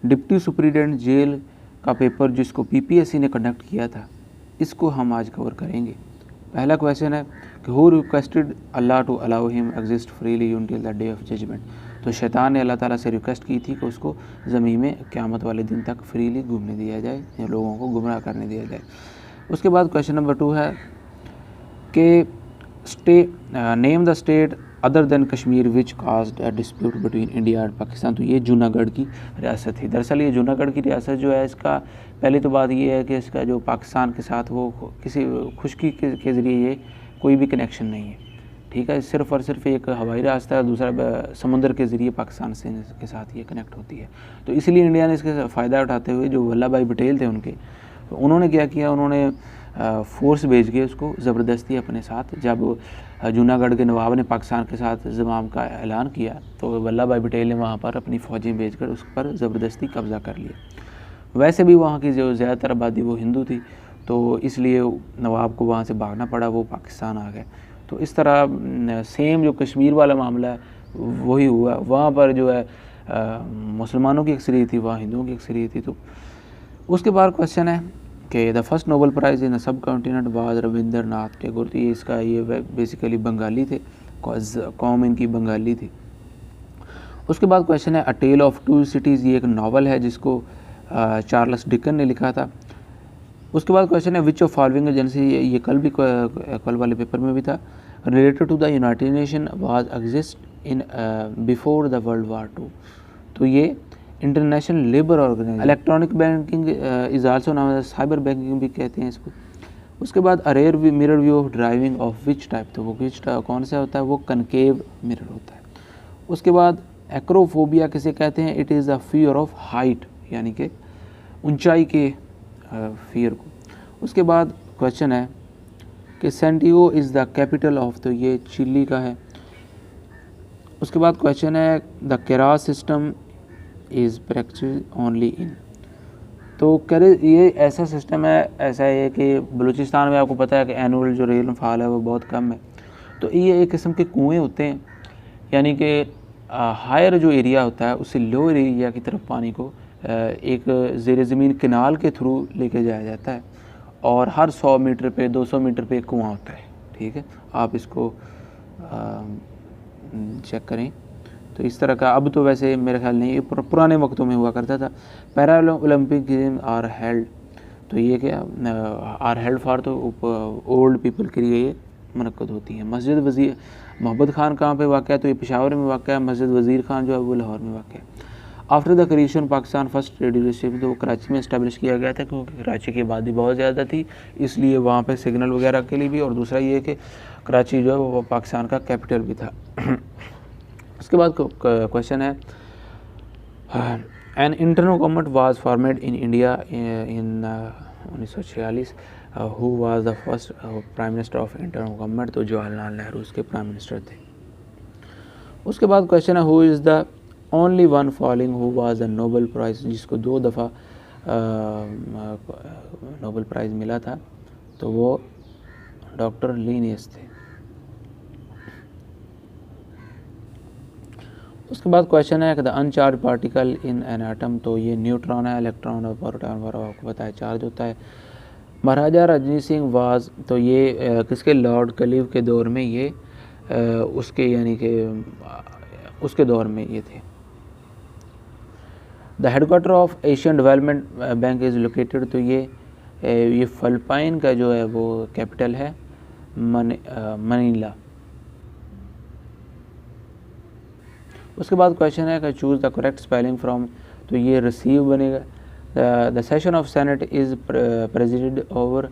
Deputy superintendent jail का paper जिसको PPSC ने कंडक्ट किया था, इसको हम आज कवर करेंगे। पहला क्वेश्चन है कि who requested Allah to allow him exist freely until the day of judgement. तो शैतान ने अल्लाह ताला से रिक्वेस्ट की थी कि उसको ज़मीन में क़यामत वाले दिन तक फ्रीली घूमने दिया जाए या लोगों को गुमराह करने दिया जाए। उसके बाद क्वेश्चन नंबर 2 है कि name the state other than Kashmir which caused a dispute between India and Pakistan. तो ये जूनागढ़ की रियासत थी। दरअसल ये जूनागढ़ की रियासत जो है, इसका पहली तो बात ये है कि इसका जो पाकिस्तान के साथ वो किसी खुशकी के ज़रिए ये कोई भी कनेक्शन नहीं है, ठीक है। सिर्फ़ और सिर्फ एक हवाई रास्ता है, दूसरा समुद्र के ज़रिए पाकिस्तान से के साथ ये कनेक्ट होती है। तो इसलिए इंडिया ने इसका फ़ायदा उठाते हुए जो वल्लभ भाई पटेल थे उनके, तो उन्होंने क्या किया, उन्होंने फ़ोर्स भेज के उसको ज़बरदस्ती अपने साथ, जब जूनागढ़ के नवाब ने पाकिस्तान के साथ ज़माम का ऐलान किया तो वल्लभ भाई पटेल ने वहाँ पर अपनी फ़ौजें भेजकर उस पर ज़बरदस्ती कब्ज़ा कर लिया। वैसे भी वहाँ की जो ज़्यादातर आबादी वो हिंदू थी, तो इसलिए नवाब को वहाँ से भागना पड़ा, वो पाकिस्तान आ गए। तो इस तरह सेम जो कश्मीर वाला मामला है वही हुआ। वहाँ पर जो है मुसलमानों की अक्सरियत थी, वहाँ हिंदुओं की अक्सरियत थी। तो उसके बाद क्वेश्चन है कि the first Nobel prize in subcontinent was Rabindranath Tagore. तो ये इसका ये बेसिकली बंगाली थे, कौम इनकी बंगाली थी। उसके बाद क्वेश्चन है अ टेल ऑफ टू सिटीज़। ये एक नावल है जिसको चार्ल्स डिकन ने लिखा था। उसके बाद क्वेश्चन है विच ऑफ फॉलोइंग एजेंसी। ये कल वाले पेपर में भी था। Related to the United Nation was exist in before the world war 2। तो ये International Labour Organisation. Electronic banking is also नाम है, साइबर बैंकिंग भी कहते हैं इसको। उसके बाद a rear mirror view of driving of which type. तो वो विच कौन सा होता है, वो कनकेव मिरर होता है। उसके बाद एक्रोफोबिया किसे कहते हैं, it is the fear of height, यानी कि ऊंचाई के फियर को। उसके बाद क्वेश्चन है कि Santiago is the capital of. तो ये चिली का है। उसके बाद क्वेश्चन है the Keras system is practice only in. तो ये ऐसा सिस्टम है, ऐसा है कि बलूचिस्तान में आपको पता है कि एनुअल जो रेनफॉल है वो बहुत कम है। तो ये एक किस्म के कुएँ होते हैं, यानी कि हायर जो एरिया होता है उससे लोअर एरिया की तरफ पानी को एक ज़ेर ज़मीन किनाल के थ्रू लेके जाया जाता है, और हर 100 मीटर पे 200 मीटर पे एक कुआँ होता है, ठीक है। आप इसको चेक करें। तो इस तरह का, अब तो वैसे मेरे ख्याल नहीं, ये पुराने वक्तों में हुआ करता था। Para Olympic game are held. तो ये क्या आर हेल्ड फॉर, तो ओल्ड पीपल के लिए ये मुनक्कद होती है। मस्जिद वज़ीर मोहब्बत खान कहाँ पे वाक़ है, तो ये पेशावर में वाक़ है। मस्जिद वज़ीर खान जो है वो लाहौर में वाक़ है। After the creation Pakistan first radio station, तो वो कराची में इस्टेब्लिश किया गया था, क्योंकि कराची की आबादी बहुत ज़्यादा थी, इसलिए वहाँ पे सिग्नल वगैरह के लिए भी, और दूसरा ये कि कराची जो है वो पाकिस्तान का कैपिटल भी था। उसके बाद क्वेश्चन है an interim government was formed in India in 1946। Who was the first prime minister of interim government. तो जवाहरलाल नेहरू उसके प्राइम मिनिस्टर थे। उसके बाद क्वेश्चन है who is the only one following who was the Nobel prize. जिसको 2 दफ़ा Nobel prize मिला था, तो वो डॉक्टर लिनियस थे। उसके बाद क्वेश्चन है the अनचार्ज particle in an atom. तो ये न्यूट्रॉन है, इलेक्ट्रॉन और प्रोटॉन पर आपको पता है चार्ज होता है। महाराजा रणजीत सिंह वाज, तो ये किसके, लॉर्ड कलीव के दौर में ये उसके, यानी कि उसके दौर में ये थे। The headquarter of Asian development bank is located. तो ये फिलिपाइन का जो है वो कैपिटल है मनीला। उसके बाद क्वेश्चन है कि choose the correct spelling from. तो ये रिसीव बनेगा। The session of senate is president over.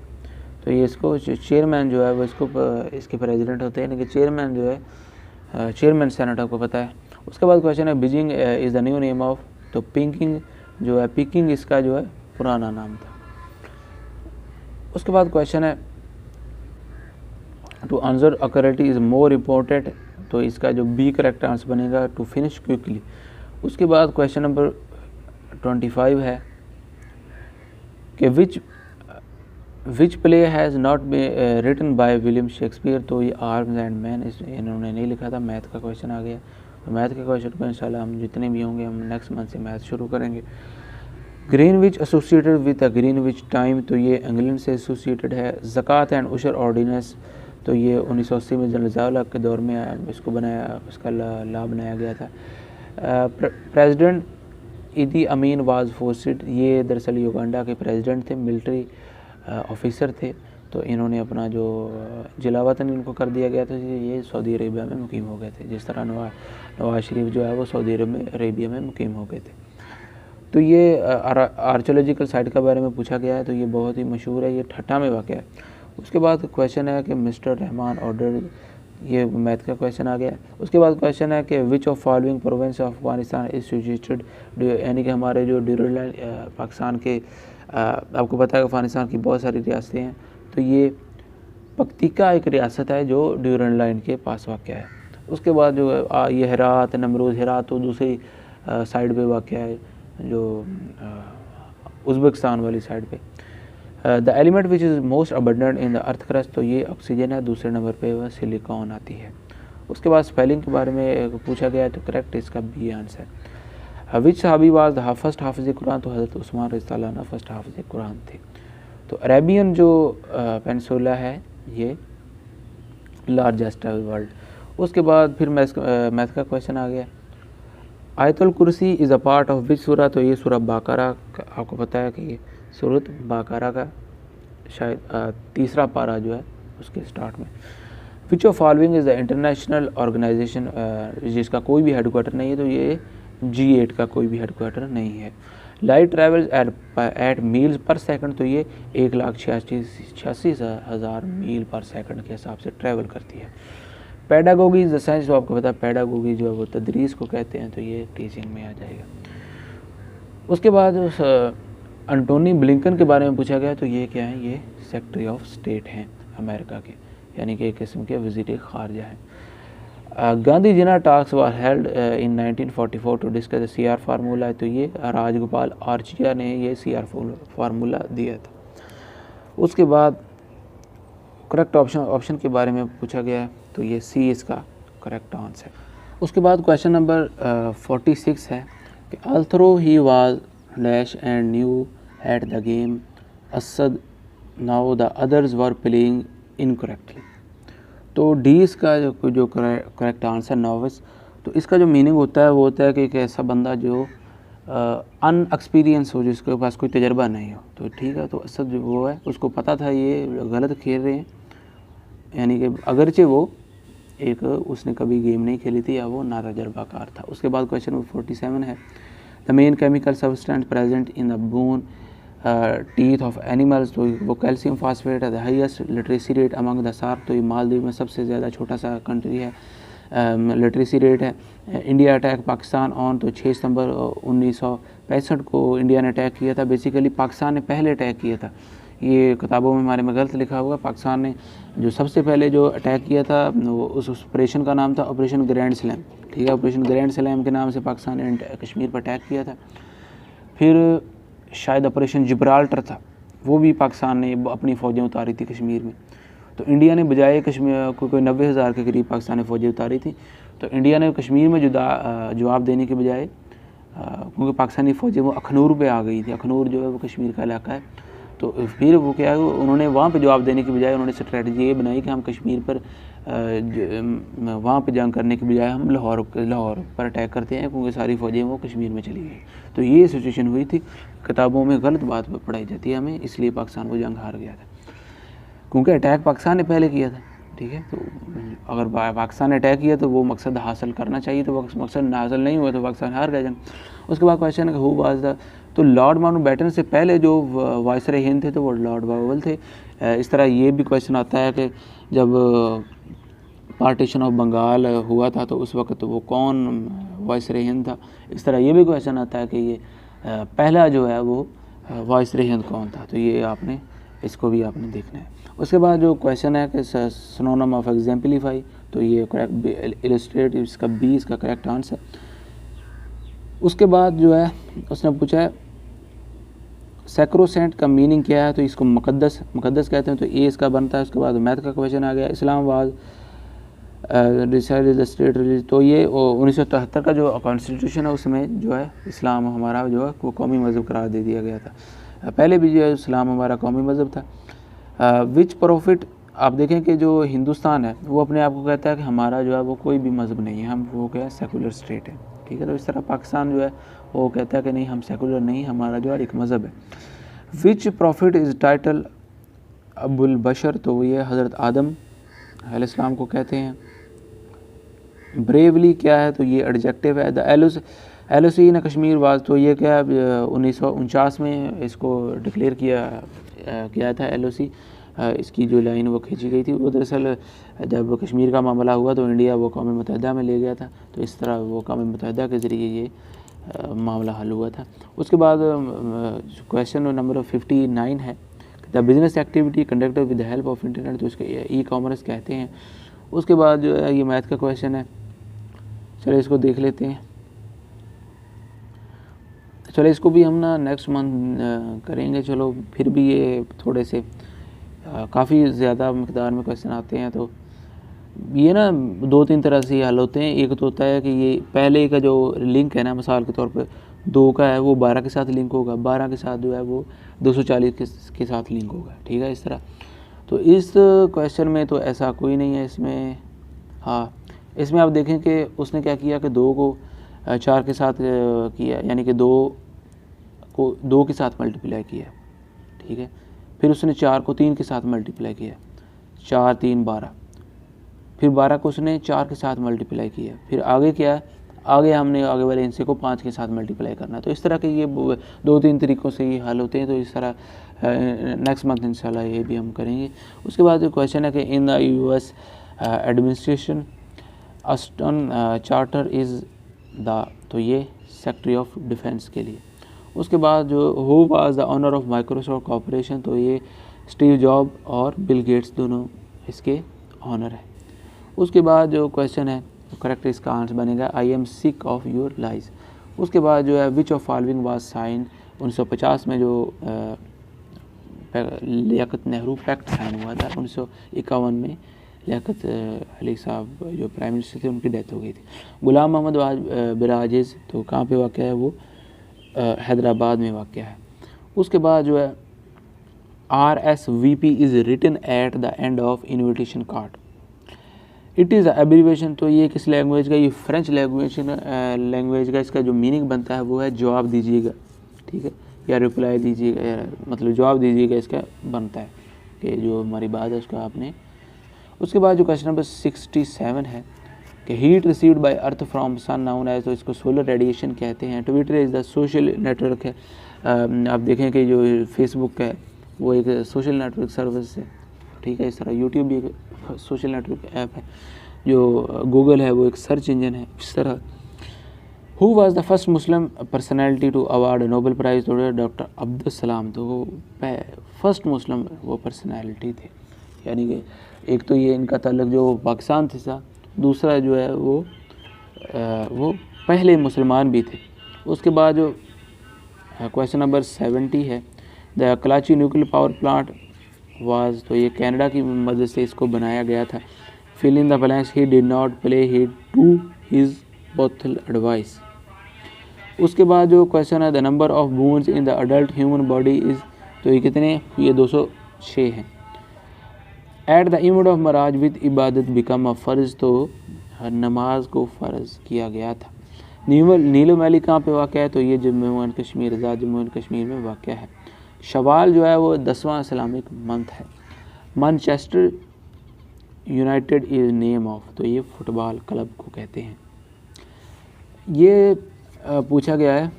तो ये इसको चेयरमैन जो है वो इसके प्रेसिडेंट होते हैं, यानी कि चेयरमैन जो है चेयरमैन सेनेट आपको पता है। उसके बाद क्वेश्चन है Beijing is the new name of. तो पिकिंग जो है, पिकिंग इसका जो है पुराना नाम था। उसके बाद क्वेश्चन है to answer accurately is more important. तो इसका जो बी करेक्ट आंसर बनेगा टू फिनिश क्विकली। उसके बाद क्वेश्चन नंबर 25 है कि which play has not been written by William Shakespeare. तो ये आर्म्स एंड मैन इन्होंने नहीं लिखा था। मैथ का क्वेश्चन आ गया। तो मैथ के क्वेश्चन को इंशाल्लाह हम जितने भी होंगे हम नेक्स्ट मंथ से मैथ शुरू करेंगे। Greenwich associated with Greenwich time, तो ये इंग्लैंड से एसोसिएटेड है। ज़कात एंड उशर ऑर्डिनेंस, तो ये 1980 में जनरल ज़िया के दौर में इसको बनाया, इसका ला बनाया गया था। प्रेसिडेंट इदी अमीन वाज फोर्सिड, ये दरअसल युगांडा के प्रेसिडेंट थे, मिलिट्री ऑफिसर थे। तो इन्होंने अपना जो जलावतन इनको कर दिया गया था, ये सऊदी अरेबिया में मुकीम हो गए थे। जिस तरह नवाज शरीफ जो है वो सऊदी अरेबिया में मुकीम हो गए थे। तो ये आर्कियोलॉजिकल साइट के बारे में पूछा गया है, तो ये बहुत ही मशहूर है, ये ठट्टा में वाक़ है। उसके बाद क्वेश्चन है कि मिस्टर रहमान ऑर्डर, ये मैथ का क्वेश्चन आ गया। उसके बाद क्वेश्चन है कि विच of following province of Afghanistan is situated, यानी कि हमारे जो ड्यूरल पाकिस्तान के, आपको पता है अफगानिस्तान की बहुत सारी रियासतें हैं, तो ये पक्तिका एक रियासत है जो ड्यूरल लाइन के पास वाक़ है। उसके बाद जो ये हेरात, नमरूज, हेरात तो दूसरी साइड पे वाक़ है, जो उज़्बेकिस्तान वाली साइड पे। The element which is most abundant in the earth crust, तो ये ऑक्सीजन है। दूसरे नंबर पे वह सिलिकॉन आती है। उसके बाद स्पेलिंग के बारे में पूछा गया है, तो करेक्ट इसका बी आंसर। विच सहाबी वाज द फर्स्ट हाफिज़ कुरान, तो हज़रत उस्मान रज़ियल्लाहु अन्हु फर्स्ट हाफिज़ कुरान थे। तो अरेबियन जो पेनिनसुला है ये लार्जेस्ट है वर्ल्ड। उसके बाद फिर मैथ का क्वेश्चन आ गया। आयतुल कुर्सी is a part of which सूरा, तो ये सूरह बाकरा, आपको पता है कि ये सूरत बाकरा का शायद तीसरा पारा जो है उसके स्टार्ट में। Which of following is the international organisation, जिसका कोई भी हेडक्वार्टर नहीं है, तो ये G8 का कोई भी हेडक्वार्टर नहीं है। लाइट ट्रैवल्स एट मील्स पर सेकंड, तो ये 1,86,000 मील पर सेकंड के हिसाब से ट्रैवल करती है। पेडागोगी इज़ द साइंस, तो आपको पता है पेडागोगी जो है वो तदरीस को कहते हैं, तो ये टीचिंग में आ जाएगा। उसके बाद एंटोनी ब्लिंकन के बारे में पूछा गया, तो ये क्या है, ये सेक्रेटरी ऑफ स्टेट हैं अमेरिका के, यानी कि एक किस्म के वज़ीर ख़ारजा हैं। गांधी जिना टास्क were held in 1944 to discuss the CR formula, तो ये राजगोपाल आर्चिया ने ये CR फार्मूला दिया था। उसके बाद करेक्ट ऑप्शन के बारे में पूछा गया है, तो ये C इसका करेक्ट आंसर। उसके बाद क्वेश्चन नंबर 46 है कि although he was dash and new at the game असद, now the others were playing incorrectly, तो डी इसका जो करेक्ट आंसर नॉविस, तो इसका जो मीनिंग होता है वो होता है कि एक ऐसा बंदा जो अनएक्सपीरियंस हो, जिसके पास कोई तजर्बा नहीं हो। तो ठीक है, तो असद जो वो है उसको पता था ये गलत खेल रहे हैं, यानी कि अगरचे वो एक उसने कभी गेम नहीं खेली थी या वो ना तजर्बाकार था। उसके बाद क्वेश्चन नंबर 47 है the main chemical substance present in the bone teeth of animals, तो वो कैल्शियम फास्फेट है। The highest literacy rate among the SAARC, तो ये मालदीव में सबसे ज़्यादा छोटा सा कंट्री है, लिटरेसी रेट है। इंडिया अटैक पाकिस्तान ऑन, तो 6 सितंबर 1965 को इंडिया ने अटैक किया था। बेसिकली पाकिस्तान ने पहले अटैक किया था, ये किताबों में हमारे में गलत लिखा हुआ। पाकिस्तान ने जो सबसे पहले जो अटैक किया था वो उस ऑपरेशन का नाम था ऑपरेशन ग्रैंड स्लैम, ठीक है। ऑपरेशन ग्रैंड स्लैम के नाम से पाकिस्तान ने कश्मीर पर अटैक किया था। फिर शायद ऑपरेशन जिब्राल्टर था, वो भी पाकिस्तान ने अपनी फ़ौजें उतारी थी कश्मीर में। तो इंडिया ने बजाय कश्मीर कोई 90,000 के करीब पाकिस्तान ने फ़ौजें उतारी थी, तो इंडिया ने कश्मीर में जवाब देने के बजाय, क्योंकि पाकिस्तानी फ़ौजें वो अखनूर पे आ गई थी, अखनूर जो है वो कश्मीर का इलाका है, तो फिर वो क्या है उन्होंने वहाँ पे जवाब देने के बजाय उन्होंने स्ट्रेटजी ये बनाई कि हम कश्मीर पर वहाँ पे जंग करने के बजाय हम लाहौर पर अटैक करते हैं, क्योंकि सारी फ़ौजें वो कश्मीर में चली गई। तो ये सिचुएशन हुई थी। किताबों में गलत बात पढ़ाई जाती है हमें, इसलिए पाकिस्तान वो जंग हार गया था, क्योंकि अटैक पाकिस्तान ने पहले किया था, ठीक है। तो अगर पाकिस्तान ने अटैक किया तो वो मकसद हासिल करना चाहिए, तो मकसद हासिल नहीं हुआ तो पाकिस्तान हार गया जंग। उसके बाद क्वेश्चन है हु वाज द, तो लॉर्ड माउंटबेटन से पहले जो वायसराय हिंद थे तो वो लॉर्ड बावल थे। इस तरह ये भी क्वेश्चन आता है कि जब पार्टीशन ऑफ बंगाल हुआ था तो उस वक्त वो कौन वायसराय हिंद था। इस तरह ये भी क्वेश्चन आता है कि ये पहला जो है वो वायसराय हिंद कौन था, तो ये आपने इसको भी आपने देखना है। उसके बाद जो क्वेश्चन है कि सिनोनिम ऑफ एग्जाम्पलीफाई, तो ये करेक्ट इलस्ट्रेट, इसका बी इसका करेक्ट आंसर। उसके बाद जो है उसने पूछा है सैक्रोसेंट का मीनिंग क्या है, तो इसको मुकद्दस कहते हैं, तो ये इसका बनता है। उसके बाद मैथ का क्वेश्चन आ गया Islam was decide the state release, तो ये 1973 का जो कॉन्स्टिट्यूशन है उसमें जो है इस्लाम हमारा जो है वो कौमी मज़हब करार दे दिया गया था। पहले भी जो है इस्लाम हमारा कौमी मज़हब था। विच प्रॉफिट, आप देखें कि जो हिंदुस्तान है वो अपने आप को कहता है कि हमारा जो है वो कोई भी मज़हब नहीं है, हम वो क्या सेकुलर स्टेट है, ठीक है। तो इस तरह पाकिस्तान जो है वो कहता है कि नहीं हम सेकुलर नहीं, हमारा जो है एक मज़हब है। विच प्रॉफिट इज़ टाइटल अबुल बशर, तो ये हज़रत आदम अलैहिस्सलाम को कहते हैं। ब्रेवली क्या है, तो ये एडजेक्टिव है। The LOC in Kashmir was, तो ये क्या 1949 में इसको डिक्लेयर किया था एलओसी। इसकी जो लाइन वो खींची गई थी, वो दरअसल जब कश्मीर का मामला हुआ तो इंडिया वो कौम मुत्तहिदा में ले गया था, तो इस तरह वो कौम मुत्तहिदा के ज़रिए ये मामला हल हुआ था। उसके बाद क्वेश्चन नंबर 59 है, the business activity conducted with the help of internet, तो इसके ई कॉमर्स कहते हैं। उसके बाद जो है ये मैथ का क्वेश्चन है, चलो इसको देख लेते हैं। चलो इसको भी हम ना नेक्स्ट मंथ करेंगे। चलो फिर भी ये थोड़े से काफ़ी ज़्यादा मकदार में क्वेश्चन आते हैं, तो ये ना 2-3 तरह से हल होते हैं। एक तो होता है कि ये पहले का जो लिंक है ना, मिसाल के तौर पे 2 का है वो 12 के साथ लिंक होगा, 12 के साथ जो है वो 240 के साथ लिंक होगा, ठीक है, इस तरह। तो इस क्वेश्चन में तो ऐसा कोई नहीं है इसमें। हाँ, इसमें आप देखें कि उसने क्या किया कि 2 को 4 के साथ किया, यानी कि 2 को 2 के साथ मल्टीप्लाई किया, ठीक है। फिर उसने 4 को 3 के साथ मल्टीप्लाई किया, 4 3 12। फिर 12 को उसने 4 के साथ मल्टीप्लाई किया। फिर आगे क्या है, आगे हमने आगे वाले हिस्से को 5 के साथ मल्टीप्लाई करना। तो इस तरह के ये 2-3 तरीक़ों से ये हल होते हैं। तो इस तरह नेक्स्ट मंथ इंशाल्लाह ये भी हम करेंगे। उसके बाद जो क्वेश्चन है कि in the US administration Aston charter is the, तो ये सेक्रेटरी ऑफ डिफेंस के लिए। उसके बाद जो who was the owner of Microsoft Corporation, तो ये स्टीव जॉब और बिल गेट्स दोनों इसके ऑनर है। उसके बाद जो क्वेश्चन है करेक्ट इसका आंसर बनेगा I am sick of your lies. उसके बाद जो है which of following was sign, 1950 में जो लियाकत नेहरू पैक्ट साइन हुआ था। 1951 में लियाकत अली साहब जो प्राइम मिनिस्टर थे उनकी डेथ हो गई थी। गुलाम मोहम्मद बराजिज़, तो कहाँ पे वाक़या है वो हैदराबाद में वाक़या है। उसके बाद जो है RSVP is written at the end of invitation card, it is abbreviation, तो ये किस लैंग्वेज का, ये फ्रेंच लैंग्वेज का इसका जो मीनिंग बनता है वो है जवाब दीजिएगा, ठीक है, या रिप्लाई दीजिएगा, या मतलब जवाब दीजिएगा इसका बनता है कि जो हमारी बात है उसका आपने। उसके बाद जो क्वेश्चन नंबर 67 है कि heat received by earth from sun known as, तो इसको सोलर रेडिएशन कहते हैं। Twitter is the social network है। आप देखें कि जो फेसबुक है वो एक सोशल नेटवर्क सर्विस है, ठीक है, इस तरह यूट्यूब भी एक सोशल नेटवर्क ऐप है। जो गूगल है वो एक सर्च इंजन है, इस तरह। Who was the first Muslim personality to award Nobel prize, तो डॉक्टर अब्दुल सलाम, तो वो फर्स्ट मुस्लिम वो पर्सनैलिटी थे। यानी कि एक तो ये इनका ताल्लुक जो पाकिस्तान से था, दूसरा जो है वो पहले मुसलमान भी थे। उसके बाद जो क्वेश्चन नंबर 70 है the Karachi nuclear power plant was, तो ये कनाडा की मदद से इसको बनाया गया था। Fill in the blanks, he did not play heed to his बोथल एडवाइस। उसके बाद जो क्वेश्चन है the number of bones in the adult human body is, तो ये कितने, ये 206 हैं। एट द इमेड ऑफ मराज विद इबादत बिकम अ फ़र्ज़, तो नमाज को फ़र्ज़ किया गया था। नीलो वैली कहाँ पे वाक़ है, तो ये Jammu and Kashmir, Azad Jammu and Kashmir में वाक़ है। शवाल जो है वो 10वां इस्लामिक मंथ है। Manchester United is name of, तो ये फुटबॉल क्लब को कहते हैं। ये पूछा गया है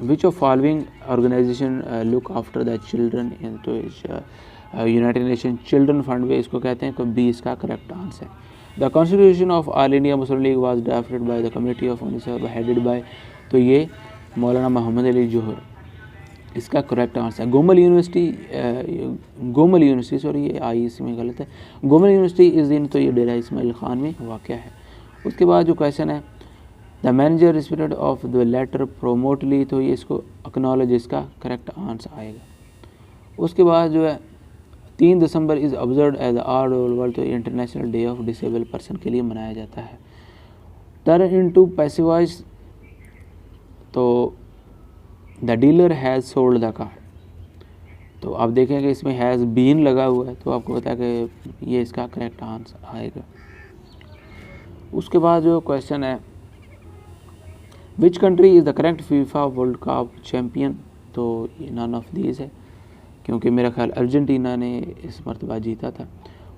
which of following organization look after the children, तो यूनाइटेड नेशन चिल्ड्रन फंड में इसको कहते हैं, तो बी इसका करेक्ट आंसर है। The constitution of all India Muslim league was drafted by the committee of headed by, तो ये मौलाना मोहम्मद अली जोहर, इसका करेक्ट आंसर है। गोमल यूनिवर्सिटी सॉरी ये आई इसमें गलत है, गोमल यूनिवर्सिटी इस दिन, तो ये डेरा इस्माइल खान में वाक़या है। उसके बाद जो क्वेश्चन है the manager respect of the letter promptly, तो ये इसको एक्नॉलेज, इसका करेक्ट आंसर आएगा। उसके बाद जो है 3 December is observe as all over world, तो international day of disable person के लिए मनाया जाता है। टर्न इनटू पैसिवाइज, तो the dealer has sold the car, तो आप देखेंगे इसमें हैज़ बीन लगा हुआ है, तो आपको पता है कि ये इसका करेक्ट आंसर आएगा। उसके बाद जो क्वेश्चन है, which country is the correct FIFA world cup champion, तो नन ऑफ दीज है, क्योंकि मेरा ख्याल अर्जेंटीना ने इस मरतबा जीता था।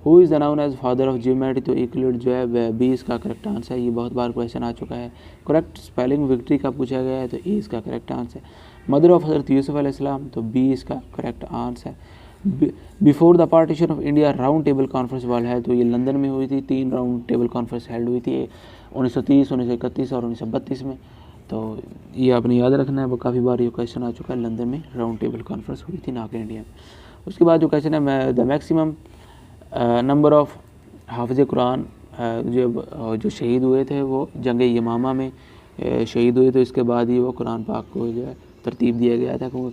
Who is the known as father of geometry, तो यूक्लिड जो है वह बी इसका करेक्ट आंसर है। ये बहुत बार क्वेश्चन आ चुका है। करेक्ट स्पेलिंग विक्ट्री का पूछा गया है, तो ए इसका करेक्ट आंसर है। मदर ऑफ हज़रत यूसुफ अलैहिस्सलाम, तो बी इसका करेक्ट आंसर है। Before the partition of India round table conference वाल है, तो ये लंदन में हुई थी। 3 राउंड टेबल कॉन्फ्रेंस हेल्ड हुई थी, 1930, 1931 और 1932 में। तो ये आपने याद रखना है, वो काफ़ी बार ये क्वेश्चन आ चुका है। लंदन में राउंड टेबल कॉन्फ्रेंस हुई थी, ना कि इंडिया में। उसके बाद जो क्वेश्चन है, द मैक्सिमम नंबर ऑफ हाफिज़ कुरान जो शहीद हुए थे वो जंग यमामा में शहीद हुए, तो इसके बाद ही वो कुरान पाक को जो है तरतीब दिया गया था, क्योंकि